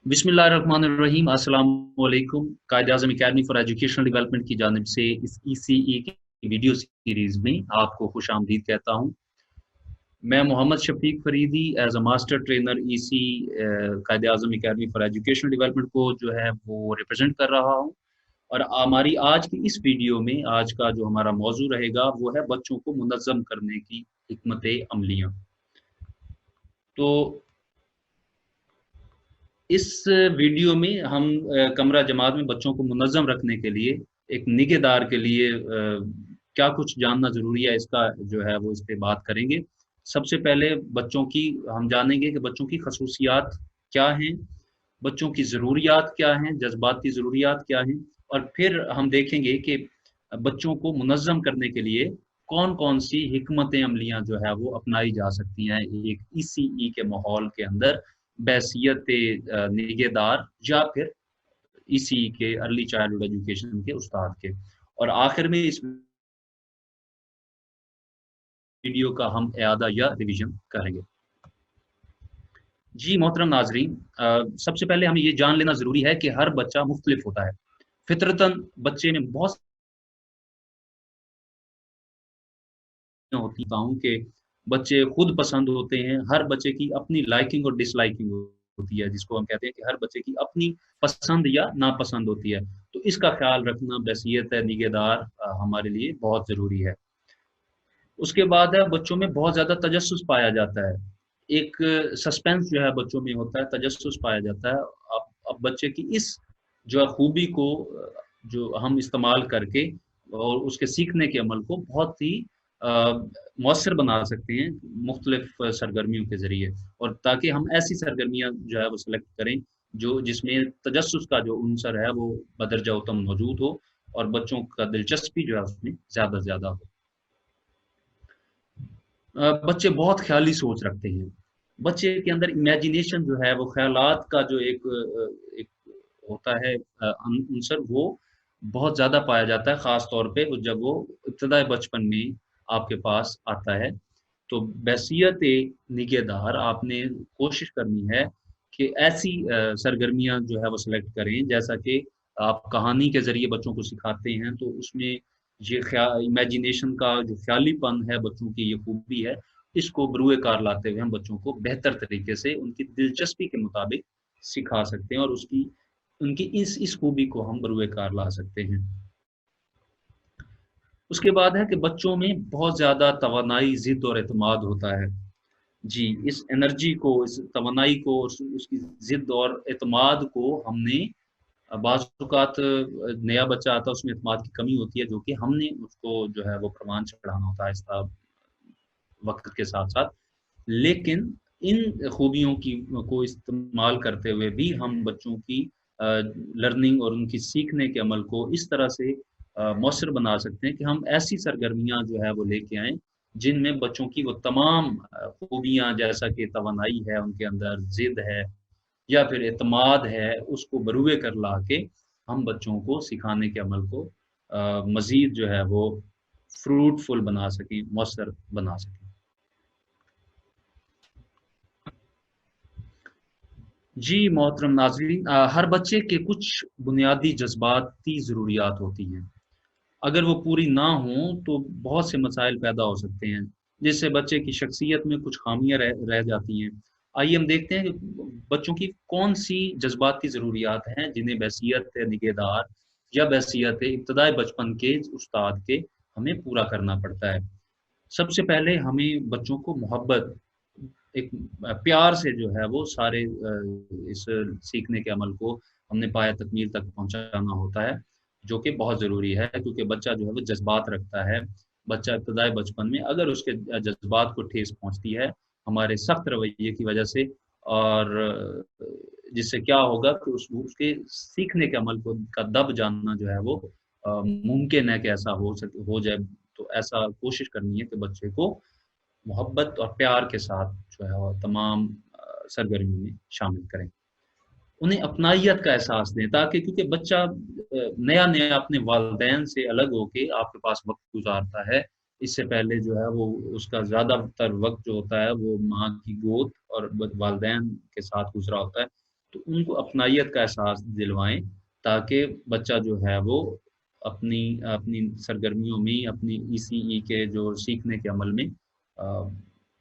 बिस्मिल्लाहिर्रहमानिर्रहीम। अस्सलाम वालेकुम। कायद Azam academy for educational development की जानिब से इस ईसीई की वीडियो सीरीज में आपको खुश आमदीद कहता हूँ। मैं Mohammad Shafiq Faridi as a master trainer EC Quaid Azam academy for educational development को जो है वो रिप्रेजेंट कर रहा हूँ। और हमारी आज की इस वीडियो में आज का जो हमारा मौजू रहेगा वो है बच्चों को मुनज़्ज़म करने की हिकमत अमलियाँ। तो इस वीडियो में हम कमरा जमात में बच्चों को मुनज़्ज़म रखने के लिए एक निगहदार के लिए क्या कुछ जानना ज़रूरी है, इसका जो है वो इस पे बात करेंगे। सबसे पहले बच्चों की हम जानेंगे कि बच्चों की खसूसियात क्या हैं, बच्चों की ज़रूरियात क्या हैं, जज़्बाती ज़रूरियात क्या हैं, और फिर हम देखेंगे कि बच्चों को मुनज़्ज़म करने के लिए कौन-कौन सी हिकमत अमलियाँ जो है वो अपनाई जा सकती हैं एक ईसीई के माहौल के अंदर बहैसियत निगहदार या फिर ईसीई के अर्ली चाइल्डहुड एजुकेशन के उस्ताद के। और आखिर में इस वीडियो का हम इआदा या रिवीजन करेंगे। जी मोहतरम नाज़रीन, सबसे पहले हमें ये जान लेना ज़रूरी है कि हर बच्चा मुख्तलिफ होता है। फितरतन बच्चे में बहुत होती हूँ कि बच्चे खुद पसंद होते हैं, हर बच्चे की अपनी लाइकिंग और डिसलाइकिंग होती है, जिसको हम कहते हैं कि हर बच्चे की अपनी पसंद या नापसंद होती है। तो इसका ख़्याल रखना बहैसियत निगहदार हमारे लिए बहुत ज़रूरी है। उसके बाद है बच्चों में बहुत ज़्यादा तजस्सुस पाया जाता है। एक सस्पेंस जो है बच्चों में होता है, तजस्सुस पाया जाता है। अब बच्चे की इस जो है खूबी को जो हम इस्तेमाल करके और उसके सीखने के अमल को बहुत ही अ, मौसर बना सकते हैं मुख्तलिफ सरगर्मियों के ज़रिए, और ताकि हम ऐसी सरगर्मियाँ जो है वो सेलेक्ट करें जो जिसमें तजस्सुस का जो उनसर है वो बदरजा उत्तम मौजूद हो और बच्चों का दिलचस्पी जो है उसमें ज़्यादा से ज़्यादा हो। बच्चे बहुत ख़्याली सोच रखते हैं। बच्चे के अंदर इमेजिनेशन जो है वो ख़यालात का जो एक होता है अंसर वो बहुत ज़्यादा पाया जाता है, ख़ास तौर पे वो जब वो इब्तिदाई बचपन में आपके पास आता है। तो बहैसियत निगहदार आपने कोशिश करनी है कि ऐसी सरगर्मियाँ जो है वो सेलेक्ट करें, जैसा कि आप कहानी के ज़रिए बच्चों को सिखाते हैं, तो उसमें ये इमेजिनेशन का जो ख़यालीपन है बच्चों की ये खूबी है, इसको बरूए कार लाते हुए हम बच्चों को बेहतर तरीके से उनकी दिलचस्पी के मुताबिक सिखा सकते हैं और उसकी उनकी इस खूबी को हम बरूए कार ला सकते हैं। उसके बाद है कि बच्चों में बहुत ज़्यादा तवानाई, ज़िद और एतमाद होता है। जी, इस एनर्जी को, इस तवानाई को, उसकी ज़िद और एतमाद को हमने बाज़ औक़ात नया बच्चा आता है उसमें एतमाद की कमी होती है, जो कि हमने उसको जो है वो प्रमाण चढ़ाना होता है आहिस्ता वक़्त के साथ-साथ। लेकिन इन खूबियों की को इस्तेमाल करते हुए भी हम बच्चों की लर्निंग और उनकी सीखने के अमल को इस तरह से मौसर बना सकते हैं कि हम ऐसी सरगर्मियाँ जो है वो लेके आएँ, जिनमें बच्चों की वो तमाम खूबियाँ जैसा कि तवानाई है उनके अंदर, ज़िद है या फिर एतमाद है, उसको बरूए कर ला के हम बच्चों को सिखाने के अमल को मज़ीद जो है वो फ्रूटफुल बना सकें, मौसर बना सकें। जी मोहतरम नाज़रीन, हर बच्चे के कुछ बुनियादी जज़्बाती ज़रूरियात होती हैं। अगर वो पूरी ना हों तो बहुत से मसाइल पैदा हो सकते हैं, जिससे बच्चे की शख्सियत में कुछ ख़ामियाँ रह जाती हैं। आइए हम देखते हैं कि बच्चों की कौन-सी जज़्बाती ज़रूरियात हैं जिन्हें बहैसियत निगहदार या बहैसियत इब्तिदाई बचपन के उस्ताद के हमें पूरा करना पड़ता है। सबसे पहले हमें बच्चों को मोहब्बत, एक प्यार से जो है वो सारे इस सीखने के अमल को हमने पाया तकमील तक पहुँचाना होता है, जो कि बहुत ज़रूरी है क्योंकि बच्चा जो है वो जज़्बात रखता है। बच्चा इब्तिदाई बचपन में अगर उसके जज़्बात को ठेस पहुँचती है, हमारे सख्त रवैये की वजह से, और जिससे क्या होगा कि उसके सीखने के अमल को का दब जानना जो है वो मुमकिन है कि ऐसा हो जाए। तो ऐसा कोशिश करनी है कि बच्चे को मोहब्बत और प्यार के साथ जो है वो तमाम सरगर्मियों में शामिल करें। उन्हें अपनाइयत का एहसास दें ताकि क्योंकि बच्चा नया-नया अपने वालिदैन से अलग होके आपके पास वक़्त गुज़ारता है। इससे पहले जो है वो उसका ज़्यादातर वक़्त जो होता है वो माँ की गोद और वालिदैन के साथ गुज़रा होता है। تو ان کو اپنائیت کا احساس دلوائیں، تاکہ بچہ جو ہے وہ اپنی اپنی سرگرمیوں میں، اپنی ECE کے جو سیکھنے کے عمل میں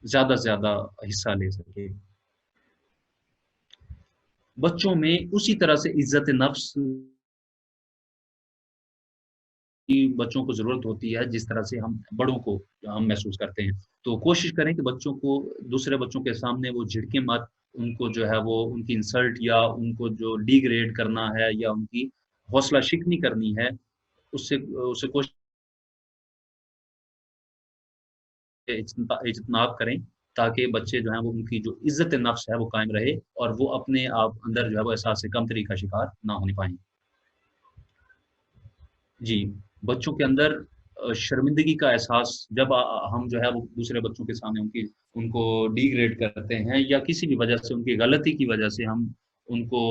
زیادہ سے زیادہ حصہ لے سکے۔ بچوں میں اسی طرح سے عزت نفس کی بچوں کو ضرورت ہوتی ہے جس طرح سے ہم بڑوں کو ہم محسوس کرتے ہیں۔ تو کوشش کریں کہ بچوں کو دوسرے بچوں کے سامنے وہ جھڑکیں مت، ان کو جو ہے وہ ان کی انسلٹ یا ان کو جو ڈی گریڈ کرنا ہے یا ان کی حوصلہ شکنی کرنی ہے، اس سے کوشش اجتناب کریں، تاکہ بچے جو ہیں وہ ان کی جو عزت نفس ہے وہ قائم رہے اور وہ اپنے آپ اندر جو ہے وہ احساس کمتری کا شکار نہ ہونے پائیں۔ جی، بچوں کے اندر شرمندگی کا احساس جب ہم جو ہے وہ دوسرے بچوں کے سامنے ان کو ڈی گریڈ کرتے ہیں یا کسی بھی وجہ سے ان کی غلطی کی وجہ سے ہم ان کو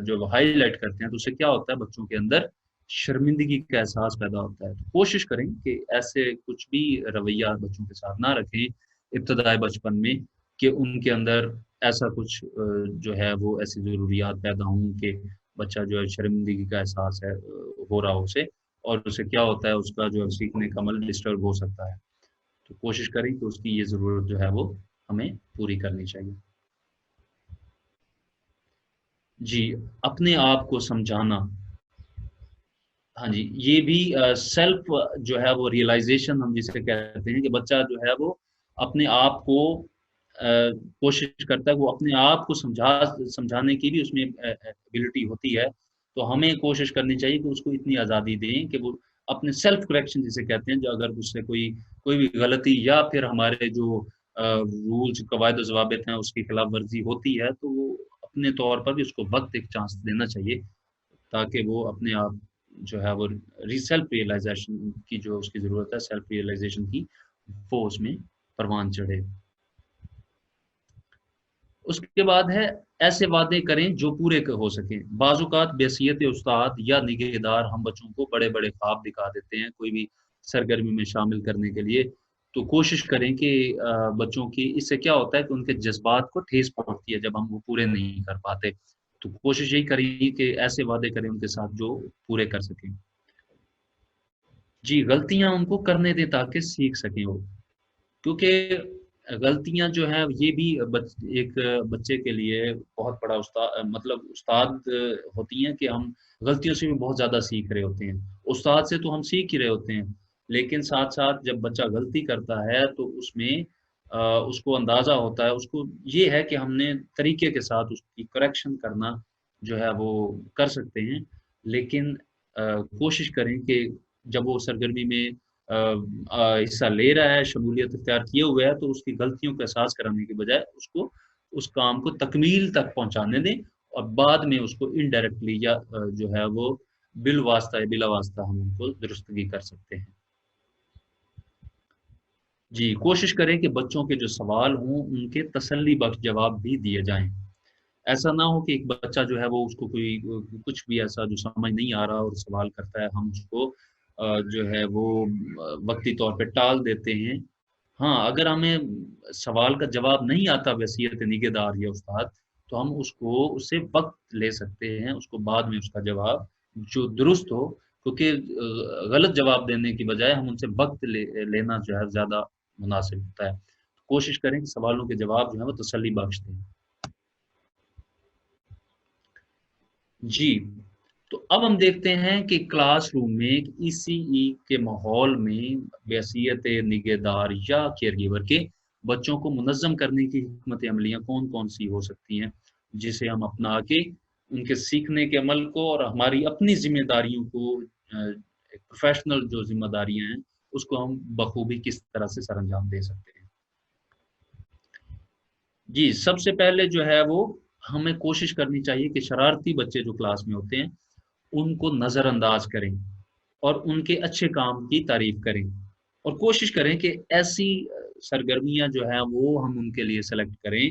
جو ہائی لائٹ کرتے ہیں، تو اس سے کیا ہوتا ہے بچوں کے اندر شرمندگی کا احساس پیدا ہوتا ہے۔ تو کوشش کریں کہ ایسے کچھ بھی رویہ بچوں کے ساتھ نہ رکھیں ابتدائی بچپن میں، کہ ان کے اندر ایسا کچھ جو ہے وہ ایسی ضروریات پیدا ہوں کہ بچہ جو ہے شرمندگی کا احساس ہے ہو رہا ہو اسے، اور اسے کیا ہوتا ہے اس کا جو ہے سیکھنے کا عمل ڈسٹرب ہو سکتا ہے۔ تو کوشش کریں کہ اس کی یہ ضرورت جو ہے وہ ہمیں پوری کرنی چاہیے۔ جی، اپنے آپ کو سمجھانا، ہاں جی، یہ بھی سیلف جو ہے وہ ریئلائزیشن ہم جسے کہتے ہیں، کہ بچہ جو ہے وہ اپنے آپ کو کوشش کرتا ہے، وہ اپنے آپ کو سمجھانے کی بھی اس میں ایبلٹی ہوتی ہے۔ تو ہمیں کوشش کرنی چاہیے کہ اس کو اتنی آزادی دیں کہ وہ اپنے سیلف کریکشن جسے کہتے ہیں، جو اگر اس سے کوئی بھی غلطی یا پھر ہمارے جو رولز قواعد و ضوابط ہیں اس کی خلاف ورزی ہوتی ہے، تو وہ اپنے طور پر بھی اس کو وقت ایک چانس دینا چاہیے، تاکہ وہ اپنے آپ جو ہے وہ سیلف ریئلائزیشن کی جو اس کی ضرورت ہے، سیلف ریئلائزیشن کی، وہ اس میں پروان چڑھے۔ اس کے بعد ہے ایسے وعدے کریں جو پورے ہو سکیں۔ بعض اوقات بحیثیت استاد یا نگہدار ہم بچوں کو بڑے بڑے خواب دکھا دیتے ہیں کوئی بھی سرگرمی میں شامل کرنے کے لیے، تو کوشش کریں کہ بچوں کی اس سے کیا ہوتا ہے کہ ان کے جذبات کو ٹھیس پہنچتی ہے جب ہم وہ پورے نہیں کر پاتے۔ تو کوشش یہی کریں کہ ایسے وعدے کریں ان کے ساتھ جو پورے کر سکیں۔ جی، غلطیاں ان کو کرنے دیں تاکہ سیکھ سکیں وہ، کیونکہ غلطیاں جو ہیں یہ بھی ایک بچے کے لیے بہت بڑا استاد ہوتی ہیں، کہ ہم غلطیوں سے بھی بہت زیادہ سیکھ رہے ہوتے ہیں۔ استاد سے تو ہم سیکھ ہی رہے ہوتے ہیں، لیکن ساتھ ساتھ جب بچہ غلطی کرتا ہے تو اس میں اس کو اندازہ ہوتا ہے، اس کو یہ ہے کہ ہم نے طریقے کے ساتھ اس کی کریکشن کرنا جو ہے وہ کر سکتے ہیں، لیکن کوشش کریں کہ جب وہ سرگرمی میں حصہ لے رہا ہے، شمولیت اختیار کیے ہوئے ہے، تو اس کی غلطیوں کا احساس کرانے کے بجائے اس کام کو تکمیل تک پہنچانے دیں، اور بعد میں اس کو انڈائریکٹلی یا جو ہے وہ بالواسطہ یا بلا واسطہ ہم ان کو درستگی کر سکتے ہیں۔ جی، کوشش کریں کہ بچوں کے جو سوال ہوں ان کے تسلی بخش جواب بھی دیے جائیں۔ ایسا نہ ہو کہ ایک بچہ جو ہے وہ اس کو کچھ بھی ایسا جو سمجھ نہیں آ رہا اور سوال کرتا ہے، ہم اس کو جو ہے وہ وقتی طور پہ ٹال دیتے ہیں۔ ہاں، اگر ہمیں سوال کا جواب نہیں آتا وصیت نگہدار یا استاد، تو ہم اس سے وقت لے سکتے ہیں، اس کو بعد میں اس کا جواب جو درست ہو، کیونکہ غلط جواب دینے کی بجائے ہم ان سے وقت لینا جو ہے زیادہ مناسب ہوتا ہے۔ کوشش کریں کہ سوالوں کے جواب جو ہیں وہ تسلی بخش دیں۔ جی، تو اب ہم دیکھتے ہیں کہ کلاس روم میں ECE کے ماحول میں بحیثیت نگہدار یا کیئر گیور کے بچوں کو منظم کرنے کی حکمت عملیاں کون کون سی ہو سکتی ہیں، جسے ہم اپنا کے ان کے سیکھنے کے عمل کو اور ہماری اپنی ذمہ داریوں کو ایک پروفیشنل جو ذمہ داریاں ہیں اس کو ہم بخوبی کس طرح سے سر انجام دے سکتے ہیں۔ جی، سب سے پہلے جو ہے وہ ہمیں کوشش کرنی چاہیے کہ شرارتی بچے جو کلاس میں ہوتے ہیں ان کو نظر انداز کریں اور ان کے اچھے کام کی تعریف کریں، اور کوشش کریں کہ ایسی سرگرمیاں جو ہیں وہ ہم ان کے لیے سلیکٹ کریں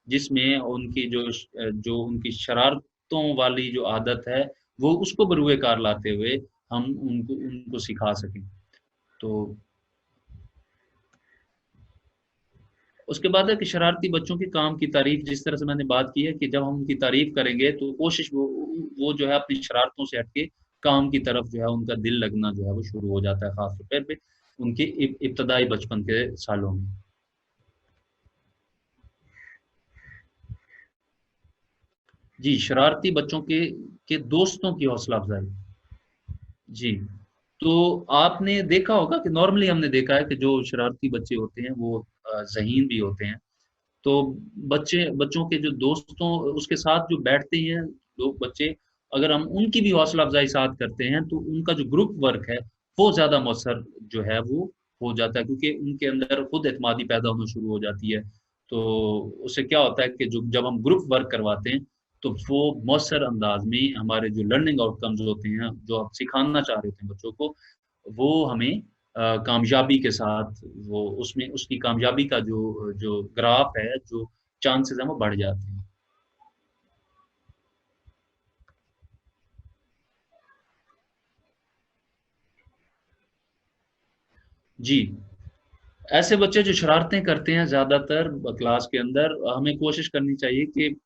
جس میں ان کی جو ان کی شرارتوں والی جو عادت ہے وہ اس کو بروئے کار لاتے ہوئے ہم ان کو سکھا سکیں۔ تو उसके बाद है कि शरारती बच्चों के काम की तारीफ, जिस तरह से मैंने बात की है कि जब हम उनकी तारीफ करेंगे तो कोशिश वो जो है अपनी शरारतों से हटके काम की तरफ जो है उनका दिल लगना जो है वो शुरू हो जाता है, खास तौर पे उनके इब्तदाई बचपन के सालों में। जी, शरारती बच्चों के दोस्तों की हौसला अफजाई। जी, तो आपने देखा होगा कि नॉर्मली हमने देखा है कि जो शरारती बच्चे होते हैं वो ज़हीन भी होते हैं। तो बच्चों के जो दोस्तों उसके साथ जो बैठते हैं लोग बच्चे, अगर हम उनकी भी हौसला अफजाई साथ करते हैं तो उनका जो ग्रुप वर्क है वो ज़्यादा मौसर जो है वो हो जाता है, क्योंकि उनके अंदर खुद एतमादी पैदा होना शुरू हो जाती है। तो उससे क्या होता है कि जो जब हम ग्रुप वर्क करवाते हैं तो वो मौसर अंदाज में हमारे जो लर्निंग आउटकम्स होते हैं, जो आप सिखाना चाह रहे होते हैं बच्चों को, वो हमें कामयाबी के साथ वो उसमें उसकी कामयाबी का जो जो ग्राफ है, जो चांसेस हैं वो बढ़ जाते हैं। जी, ऐसे बच्चे जो शरारतें करते हैं ज़्यादातर क्लास के अंदर, हमें कोशिश करनी चाहिए कि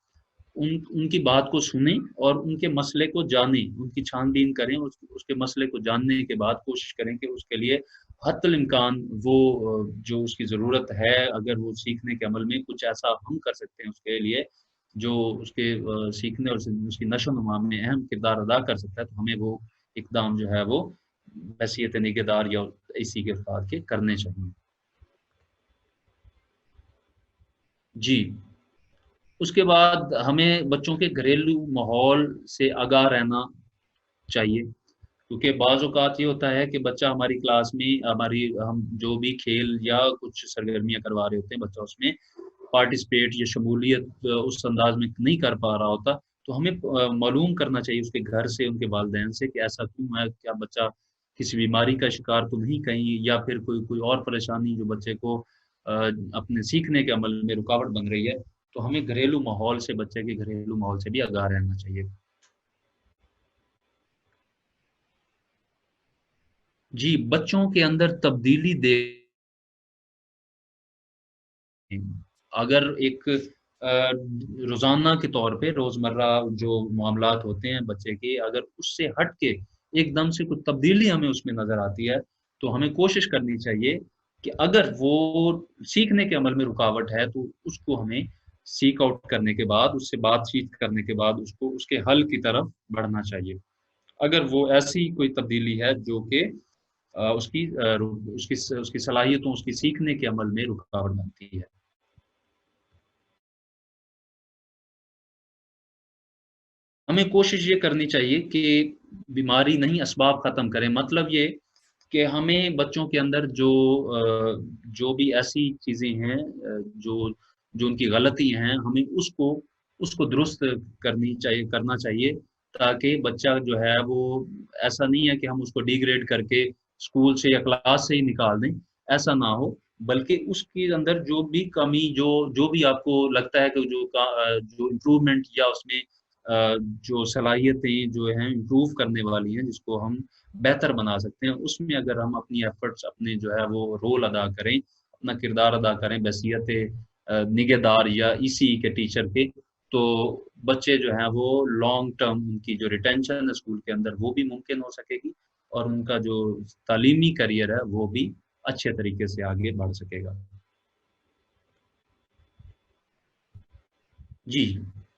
उनकी बात को सुनें और उनके मसले को जानें, उनकी छान-बीन करें, उसके मसले को जानने के बाद कोशिश करें कि उसके लिए हत्तल इम्कान वो जो उसकी ज़रूरत है, अगर वो सीखने के अमल में कुछ ऐसा हम कर सकते हैं उसके लिए, जो उसके सीखने और उसकी नशो-नुमा में अहम किरदार अदा कर सकता है, तो हमें वो इक़दाम जो है वो हैसियत निगहदार या इसी के अफ़राद के करने चाहिए। जी। उसके बाद हमें बच्चों के घरेलू माहौल से आगाह रहना चाहिए, क्योंकि बाज़ औक़ात ये होता है कि बच्चा हमारी क्लास में हमारी हम जो भी खेल या कुछ सरगर्मियाँ करवा रहे होते हैं, बच्चा उसमें पार्टिसिपेट या शमूलियत उस अंदाज़ में नहीं कर पा रहा होता, तो हमें मालूम करना चाहिए उसके घर से, उनके वालिदैन से कि ऐसा क्यों है? क्या बच्चा किसी बीमारी का शिकार तो नहीं कहीं, या फिर कोई कोई और परेशानी जो बच्चे को अपने सीखने के अमल में रुकावट बन रही है? तो हमें घरेलू माहौल से, बच्चे के घरेलू माहौल से भी आगाह रहना चाहिए। जी, बच्चों के अंदर तब्दीली दे अगर एक रोज़ाना के तौर पे रोज़मर्रा जो मामलात होते हैं बच्चे के, अगर उससे हट के एकदम से कुछ तब्दीली हमें उसमें नज़र आती है, तो हमें कोशिश करनी चाहिए कि अगर वो सीखने के अमल में रुकावट है, तो उसको हमें सीक आउट करने के बाद, उससे बातचीत करने के बाद उसको उसके हल की तरफ बढ़ना चाहिए। अगर वो ऐसी कोई तब्दीली है जो कि उसकी उसकी सलाहियतों, उसकी सीखने के अमल में रुकावट बनती है। हमें कोशिश ये करनी चाहिए कि बीमारी नहीं, असबाब ख़त्म करें। मतलब ये कि हमें बच्चों के अंदर जो भी ऐसी चीज़ें हैं जो जो उनकी गलतियाँ हैं, हमें उसको उसको दुरुस्त करना चाहिए, ताकि बच्चा जो है वो, ऐसा नहीं है कि हम उसको डिग्रेड करके स्कूल से या क्लास से ही निकाल दें, ऐसा ना हो। बल्कि उसके अंदर जो भी कमी, जो जो भी आपको लगता है कि जो इम्प्रूवमेंट या उसमें जो सलाहियतें जो हैं इम्प्रूव करने वाली हैं, जिसको हम बेहतर बना सकते हैं, उसमें अगर हम अपनी एफ़र्ट्स, अपने जो है वो रोल अदा करें, अपना किरदार अदा करें बहैसियत निगहदार या ईसी के टीचर के, तो बच्चे जो हैं वो लॉन्ग टर्म उनकी जो रिटेंशन है स्कूल के अंदर वो भी मुमकिन हो सकेगी, और उनका जो तालीमी करियर है वो भी अच्छे तरीके से आगे बढ़ सकेगा। जी,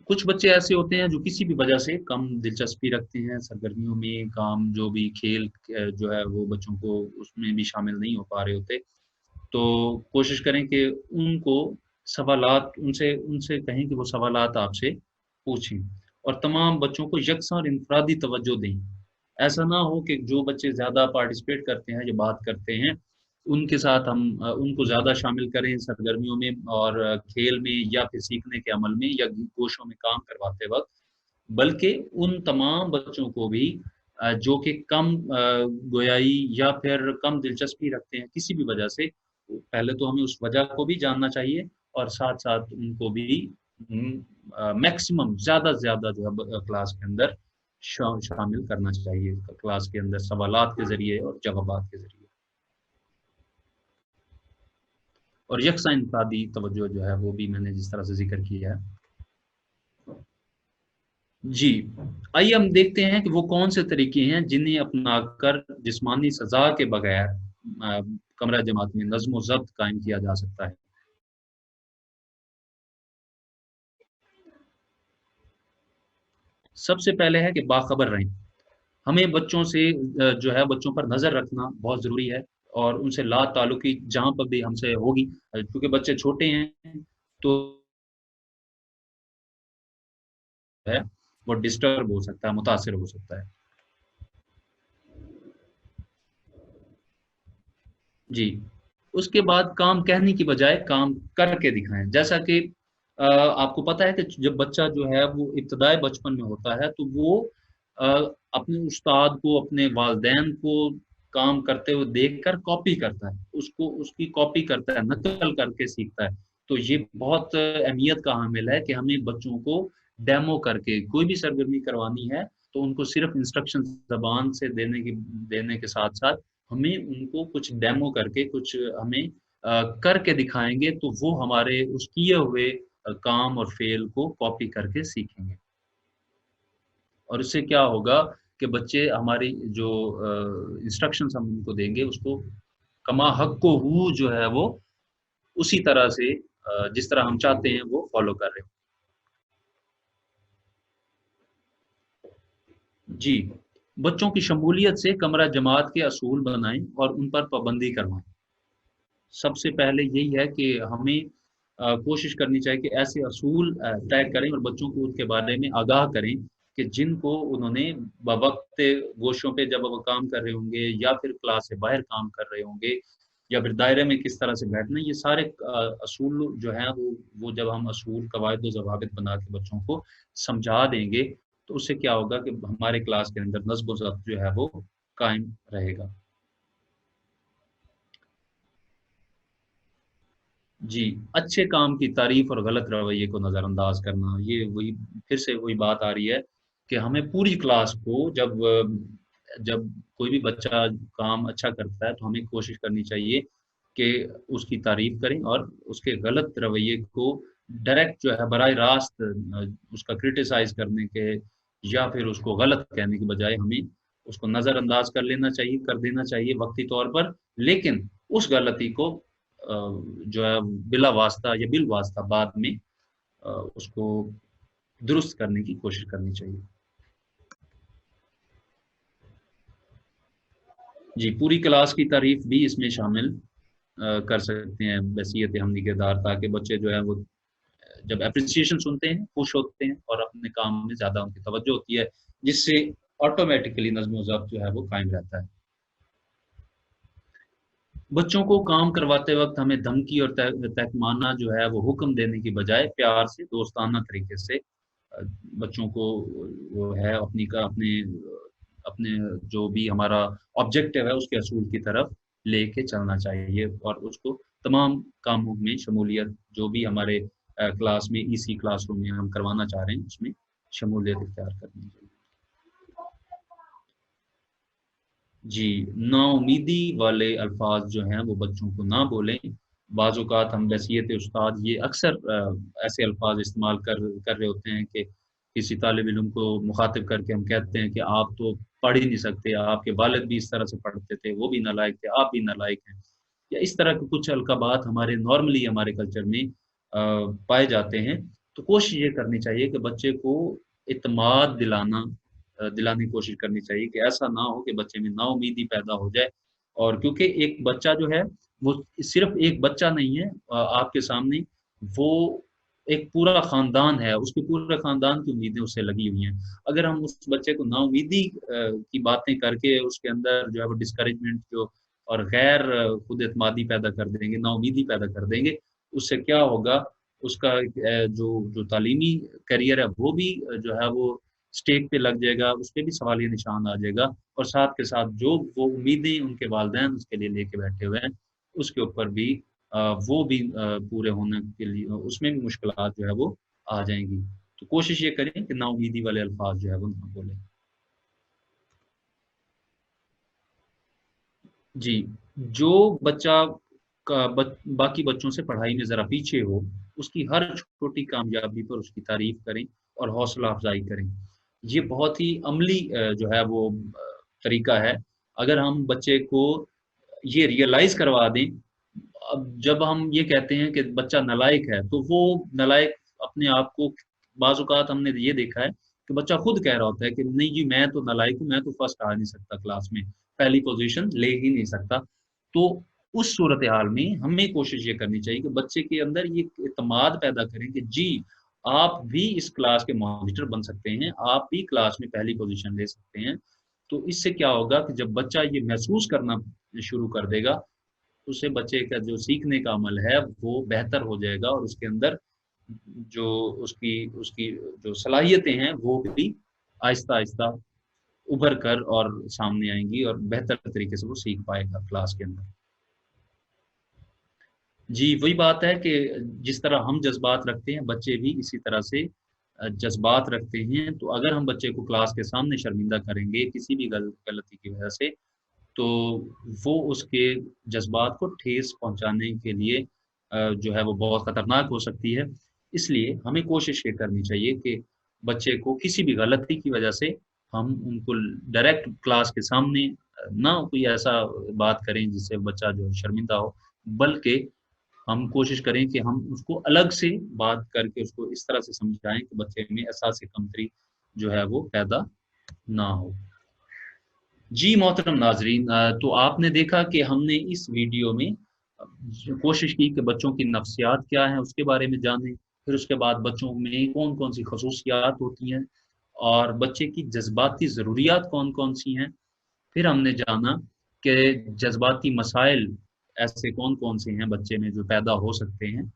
कुछ बच्चे ऐसे होते हैं जो किसी भी वजह से कम दिलचस्पी रखते हैं सरगर्मियों में, काम जो भी खेल जो है वो बच्चों को उसमें भी शामिल नहीं हो पा रहे होते। तो कोशिश करें कि उनको सवालात उनसे उनसे कहें कि वो सवालात आपसे पूछें, और तमाम बच्चों को यकसा और इनफ़रादी तवज्जो दें। ऐसा ना हो कि जो बच्चे ज़्यादा पार्टिसिपेट करते हैं या बात करते हैं, उनके साथ हम उनको ज़्यादा शामिल करें सरगर्मियों में और खेल में या फिर सीखने के अमल में या कोशों में काम करवाते वक़्त। बल्कि उन तमाम बच्चों को भी जो कि कम गोयाई या फिर कम दिलचस्पी रखते हैं किसी भी वजह से, पहले तो हमें उस वजह को भी जानना चाहिए, और साथ-साथ उनको भी मैक्सिमम ज़्यादा से ज़्यादा जो है क्लास के अंदर शामिल करना चाहिए। क्लास के अंदर सवालात के ज़रिए और जवाबात के ज़रिए। और यकसा इनफरादी तवज्जो जो है वो भी मैंने जिस तरह से जिक्र किया है। जी, आइए हम देखते हैं कि वो कौन से तरीके हैं जिन्हें अपनाकर जिस्मानी सजा के बगैर कमरा जमात में नज्म व ज़ब्त कायम किया जा सकता है। सबसे पहले है कि बाखबर रहें। हमें बच्चों से जो है बच्चों पर नज़र रखना बहुत ज़रूरी है और उनसे ला ताल्लुकी जहाँ पर भी हमसे होगी, क्योंकि बच्चे छोटे हैं तो है वो डिस्टर्ब हो सकता है, मुतासिर हो सकता है। जी, उसके बाद काम कहने की बजाय काम करके दिखाएँ। जैसा कि आपको पता है कि जब बच्चा जो है वो इब्तदाई बचपन में होता है तो वो अ, अपने उस्ताद को, अपने वालिदैन को काम करते हुए देखकर कॉपी करता है। उसको उसकी कॉपी करता है, नक़ल करके सीखता है। तो ये बहुत अहमियत का हामिल है कि हमें बच्चों को डेमो करके कोई भी सरगर्मी करवानी है, तो उनको सिर्फ़ इंस्ट्रक्शन ज़बान से देने के साथ-साथ हमें उनको कुछ डेमो करके कुछ हमें करके दिखाएँगे तो वो हमारे उस किए हुए काम और फ़ेल को कॉपी करके सीखेंगे। और इससे क्या होगा कि बच्चे हमारी जो इंस्ट्रक्शंस हम उनको देंगे उसको कमा हक़्क़ो हू जो है वो उसी तरह से जिस तरह हम चाहते हैं वो फ़ॉलो कर रहे हो। जी, बच्चों की शमूलियत से कमरा जमात के असूल बनाएँ और उन पर पाबंदी करवाएँ। सबसे पहले यही है कि हमें कोशिश करनी चाहिए कि ऐसे असूल तय करें और बच्चों को उसके बारे में आगाह करें कि जिनको उन्होंने बवक़्त गोशों पे जब वो काम कर रहे होंगे या फिर क्लास से बाहर काम कर रहे होंगे या फिर दायरे में किस तरह से बैठना है, ये सारे असूल जो हैं वो जब हम असूल, कवायद व ज़वाबित बना के बच्चों को समझा देंगे, तो उससे क्या होगा कि हमारे क्लास के अंदर नज़्म व ज़ब्त जो है वो कायम रहेगा। जी, अच्छे काम की तारीफ़ और गलत रवैये को नज़रअंदाज़ करना, ये वही फिर से वही बात आ रही है कि हमें पूरी क्लास को जब कोई भी बच्चा काम अच्छा करता है, तो हमें कोशिश करनी चाहिए कि उसकी तारीफ़ करें और उसके गलत रवैये को डायरेक्ट जो है बराह रास्त उसका क्रिटिसाइज़ करने के या फिर उसको गलत कहने की बजाय हमें उसको नज़रअंदाज़ कर लेना चाहिए, कर देना चाहिए वक़्ती तौर पर। लेकिन उस गलती को जो है बिला वास्ता या बिल वास्ता बाद में उसको दुरुस्त करने की कोशिश करनी चाहिए। जी, पूरी क्लास की तारीफ़ भी इसमें शामिल कर सकते हैं बहसियत हमनी किरदार ताकि बच्चे जो हैं वो जब एप्रिसिएशन सुनते हैं, खुश होते हैं और अपने काम में ज़्यादा उनकी तवज्जो होती है, जिससे ऑटोमैटिकली नज़्म व-ज़ब्त जो है वो कायम रहता है। बच्चों को काम करवाते वक़्त हमें धमकी और तहक़ीमाना जो है वो हुक्म देने की बजाय प्यार से, दोस्ताना तरीके से अ, बच्चों को वो है अपने जो भी हमारा ऑब्जेक्टिव है उसके असूल की तरफ लेके चलना चाहिए और उसको तमाम कामों में शमूलियत जो भी हमारे क्लास में इसी क्लासरूम में हम करवाना चाह रहे हैं उसमें शमूलियत इख्तियार करनी चाहिए। जी, नाउमीदी वाले अल्फ़ाज़ जो हैं वो बच्चों को ना बोलें। बाज़ औक़ात हम बहसियत उस्ताद ये अक्सर ऐसे अल्फ़ाज़ इस्तेमाल कर रहे होते हैं कि किसी तालिब इल्म को मुख़ातिब करके हम कहते हैं कि आप तो पढ़ ही नहीं सकते, आपके वालिद भी इस तरह से पढ़ते थे, वो भी नालायक थे, आप भी नालायक हैं। या इस तरह के कुछ अलक़ाबात हमारे नॉर्मली हमारे कल्चर में पाए जाते हैं। तो कोशिश ये करनी चाहिए कि बच्चे को इत्मीद दिलाने की कोशिश करनी चाहिए कि ऐसा ना हो कि बच्चे में नाउम्मीदी पैदा हो जाए और क्योंकि एक बच्चा जो है, वो सिर्फ़ एक बच्चा नहीं है आपके सामने, वो एक पूरा ख़ानदान है, उसके पूरे ख़ानदान की उम्मीदें उससे लगी हुई हैं। अगर हम उस बच्चे को नाउम्मीदी की बातें करके उसके अंदर जो है वो डिस्करेजमेंट जो और गैर खुद एतमादी पैदा कर देंगे, नाउम्मीदी पैदा कर देंगे, उससे क्या होगा, उसका जो जो तालीमी करियर है, वो भी जो है वो स्टेक पे लग जाएगा, उसपे भी सवालिया निशान आ जाएगा और साथ के साथ जो वो उम्मीदें उनके वालिदैन उसके लिए लेके बैठे हुए हैं, उसके ऊपर भी वो भी पूरे होने के लिए उसमें भी मुश्किलात जो है वो आ जाएँगी। तो कोशिश ये करें कि नाउम्मीदी वाले अल्फ़ाज़ जो है वो ना बोलें। जी, जो बच्चा बाकी बच्चों से पढ़ाई में ज़रा पीछे हो, उसकी हर छोटी कामयाबी पर उसकी तारीफ़ करें और हौसला अफ़ज़ाई करें। ये बहुत ही अमली जो है वो तरीका है। अगर हम बच्चे को ये रियलाइज़ करवा दें, अब जब हम ये कहते हैं कि बच्चा नालायक है, तो वो नालायक अपने आप को बाज़ औक़ात हमने ये देखा है कि बच्चा खुद कह रहा होता है कि नहीं जी मैं तो नालायक हूँ, मैं तो फर्स्ट आ नहीं सकता क्लास में, पहली पोज़ीशन ले ही नहीं सकता। तो उस सूरत-ए-हाल में हमें कोशिश ये करनी चाहिए कि बच्चे के अंदर ये एतमाद पैदा करें कि जी, आप भी इस क्लास के मॉनिटर बन सकते हैं, आप भी क्लास में पहली पोज़ीशन ले सकते हैं। तो इससे क्या होगा कि जब बच्चा ये महसूस करना शुरू कर देगा, उससे बच्चे का जो सीखने का अमल है वो बेहतर हो जाएगा और उसके अंदर जो उसकी उसकी जो सलाहियतें हैं वो भी आहिस्ता-आहिस्ता उभर कर और सामने आएँगी और बेहतर तरीके से वो सीख पाएगा क्लास के अंदर। जी, वही बात है कि जिस तरह हम जज़्बात रखते हैं, बच्चे भी इसी तरह से जज़्बात रखते हैं। तो अगर हम बच्चे को क्लास के सामने शर्मिंदा करेंगे किसी भी गलती की वजह से, तो वो उसके जज़्बात को ठेस पहुँचाने के लिए जो है वो बहुत खतरनाक हो सकती है। इसलिए हमें कोशिश ये करनी चाहिए कि बच्चे को किसी भी गलती की वजह से हम उनको डायरेक्ट क्लास के सामने ना कोई ऐसा बात करें जिससे बच्चा जो है शर्मिंदा हो, बल्कि हम कोशिश करें कि हम उसको अलग से बात करके उसको इस तरह से समझाएँ कि बच्चे में एहसास-ए कमतरी जो है वो पैदा ना हो। जी, मोहतरम नाज़रीन तो आपने देखा कि हमने इस वीडियो में कोशिश की कि बच्चों की नफ्सियात क्या हैं उसके बारे में जानें, फिर उसके बाद बच्चों में कौन-कौन सी ख़ुसूसियात होती हैं और बच्चे की जज़्बाती ज़रूरियात कौन-कौन सी हैं। फिर हमने जाना कि जज़्बाती मसाइल ऐसे कौन-कौन से हैं बच्चे में जो पैदा हो सकते हैं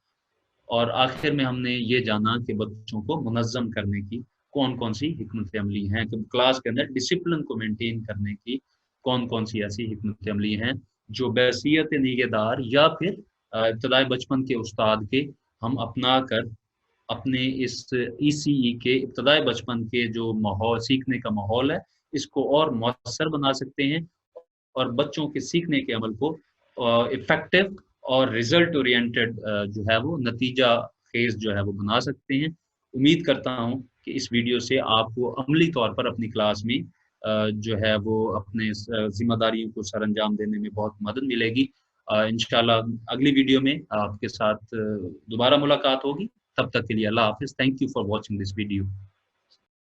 और आखिर में हमने ये जाना कि बच्चों को मुनज़्ज़म करने की कौन-कौन सी हिकमत अमली हैं, कि क्लास के अंदर डिसिप्लिन को मेंटेन करने की कौन-कौन सी ऐसी हिकमत अमली हैं, जो बहैसियत निगहदार या फिर इब्तदाई बचपन के उस्ताद के हम अपना कर अपने इस ईसीई के इब्तदाई बचपन के जो माहौल सीखने का माहौल है, इसको और मौसर बना सकते हैं और बच्चों के सीखने के अमल को इफ़ेक्टिव और रिज़ल्ट ओरिएंटेड जो है वो नतीजा ख़ेज़ जो है वो बना सकते हैं। उम्मीद करता हूँ कि इस वीडियो से आपको अमली तौर पर अपनी क्लास में जो है वो अपने ज़िम्मेदारियों को सरअंजाम देने में बहुत मदद मिलेगी। इंशाअल्लाह अगली वीडियो में आपके साथ दोबारा मुलाकात होगी। तब तक के लिए अल्लाह हाफ़िज़। Thank you for watching this video.